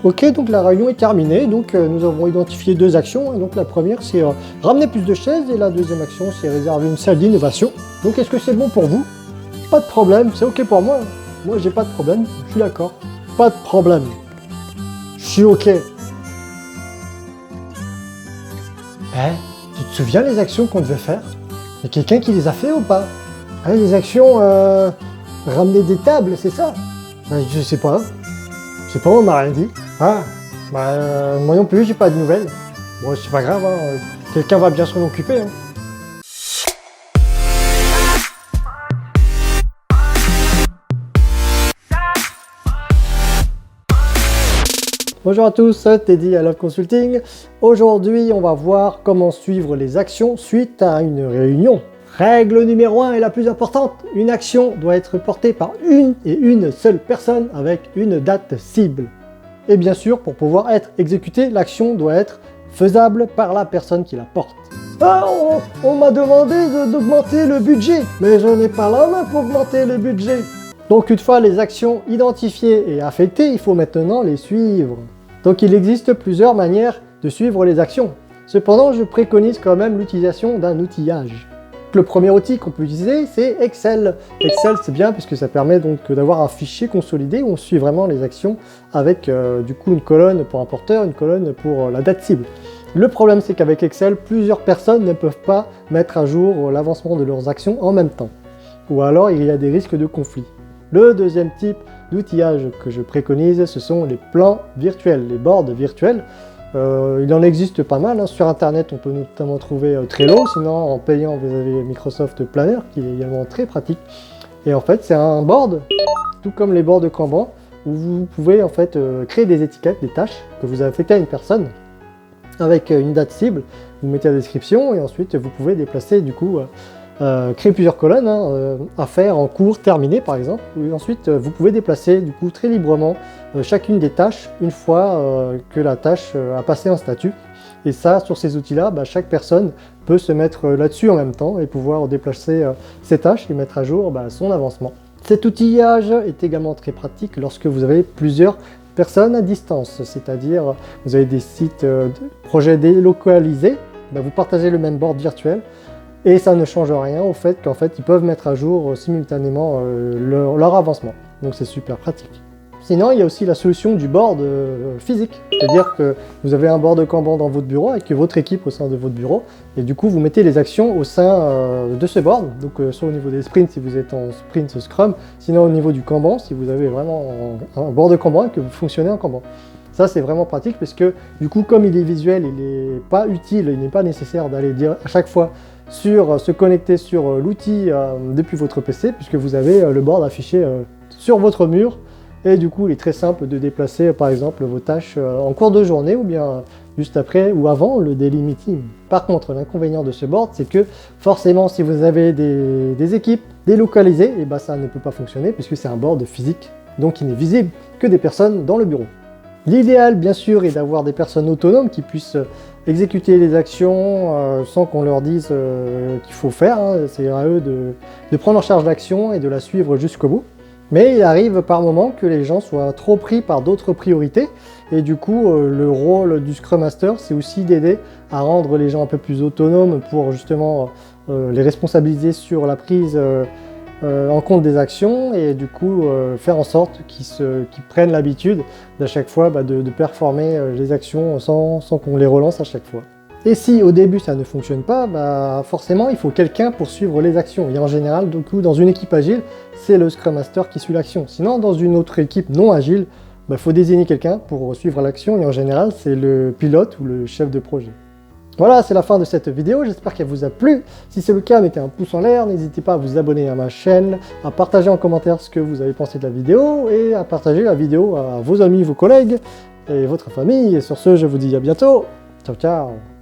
Ok, donc la réunion est terminée, donc nous avons identifié 2 actions. Donc la première c'est ramener plus de chaises et la deuxième action c'est réserver une salle d'innovation. Donc est-ce que c'est bon pour vous? Pas de problème, c'est ok pour moi. Moi j'ai pas de problème, je suis d'accord. Pas de problème. Je suis ok. Tu te souviens les actions qu'on devait faire? Il y a quelqu'un qui les a fait ou pas? Les actions ramener des tables, c'est ça? Je sais pas. Je sais pas, on m'a rien dit. Moi non plus, j'ai pas de nouvelles. Bon, c'est pas grave, hein. Quelqu'un va bien s'en occuper. Hein. Bonjour à tous, c'est T.Dy à Love Consulting. Aujourd'hui, on va voir comment suivre les actions suite à une réunion. Règle numéro 1 est la plus importante. Une action doit être portée par une et une seule personne avec une date cible. Et bien sûr, pour pouvoir être exécutée, l'action doit être faisable par la personne qui la porte. On m'a demandé d'augmenter le budget, mais je n'ai pas la main pour augmenter le budget. Donc une fois les actions identifiées et affectées, il faut maintenant les suivre. Donc il existe plusieurs manières de suivre les actions. Cependant, je préconise quand même l'utilisation d'un outillage. Le premier outil qu'on peut utiliser, c'est Excel. Excel, c'est bien puisque ça permet donc d'avoir un fichier consolidé où on suit vraiment les actions avec du coup une colonne pour un porteur, une colonne pour la date cible. Le problème, c'est qu'avec Excel, plusieurs personnes ne peuvent pas mettre à jour l'avancement de leurs actions en même temps. Ou alors, il y a des risques de conflit. Le deuxième type d'outillage que je préconise, ce sont les plans virtuels, les boards virtuels. Il en existe pas mal, hein. Sur internet on peut notamment trouver Trello, sinon en payant vous avez Microsoft Planner qui est également très pratique. Et en fait c'est un board, tout comme les boards de Kanban, où vous pouvez en fait créer des étiquettes, des tâches que vous affectez à une personne avec une date cible, vous mettez la description et ensuite vous pouvez déplacer du coup, créer plusieurs colonnes, à faire en cours, terminé par exemple, et ensuite vous pouvez déplacer du coup très librement chacune des tâches une fois que la tâche a passé un statut. Et ça, sur ces outils-là, chaque personne peut se mettre là-dessus en même temps et pouvoir déplacer ses tâches et mettre à jour son avancement. Cet outillage est également très pratique lorsque vous avez plusieurs personnes à distance, c'est-à-dire vous avez des sites de projets délocalisés, vous partagez le même board virtuel. Et ça ne change rien au fait qu'en fait ils peuvent mettre à jour simultanément leur avancement. Donc c'est super pratique. Sinon il y a aussi la solution du board physique. C'est-à-dire que vous avez un board Kanban dans votre bureau avec votre équipe au sein de votre bureau. Et du coup vous mettez les actions au sein de ce board. Donc soit au niveau des sprints si vous êtes en sprint Scrum. Sinon au niveau du Kanban si vous avez vraiment un board Kanban et que vous fonctionnez en Kanban. Ça c'est vraiment pratique parce que du coup comme il est visuel, il n'est pas utile, il n'est pas nécessaire d'aller dire à chaque fois se connecter sur l'outil depuis votre PC puisque vous avez le board affiché sur votre mur et du coup il est très simple de déplacer par exemple vos tâches en cours de journée ou bien juste après ou avant le daily meeting. Par contre l'inconvénient de ce board c'est que forcément si vous avez des équipes délocalisées, et ça ne peut pas fonctionner puisque c'est un board physique donc il n'est visible que des personnes dans le bureau. L'idéal, bien sûr, est d'avoir des personnes autonomes qui puissent exécuter les actions sans qu'on leur dise qu'il faut faire. C'est à eux de prendre en charge l'action et de la suivre jusqu'au bout. Mais il arrive par moments que les gens soient trop pris par d'autres priorités. Et du coup, le rôle du Scrum Master, c'est aussi d'aider à rendre les gens un peu plus autonomes pour justement les responsabiliser sur la prise en compte des actions et du coup faire en sorte qu'ils prennent l'habitude d'à chaque fois de performer les actions sans qu'on les relance à chaque fois. Et si au début ça ne fonctionne pas, forcément il faut quelqu'un pour suivre les actions. Et en général, du coup, dans une équipe agile, c'est le Scrum Master qui suit l'action. Sinon, dans une autre équipe non agile, il faut désigner quelqu'un pour suivre l'action et en général, c'est le pilote ou le chef de projet. Voilà, c'est la fin de cette vidéo, j'espère qu'elle vous a plu. Si c'est le cas, mettez un pouce en l'air, n'hésitez pas à vous abonner à ma chaîne, à partager en commentaire ce que vous avez pensé de la vidéo et à partager la vidéo à vos amis, vos collègues et votre famille. Et sur ce, je vous dis à bientôt. Ciao, ciao!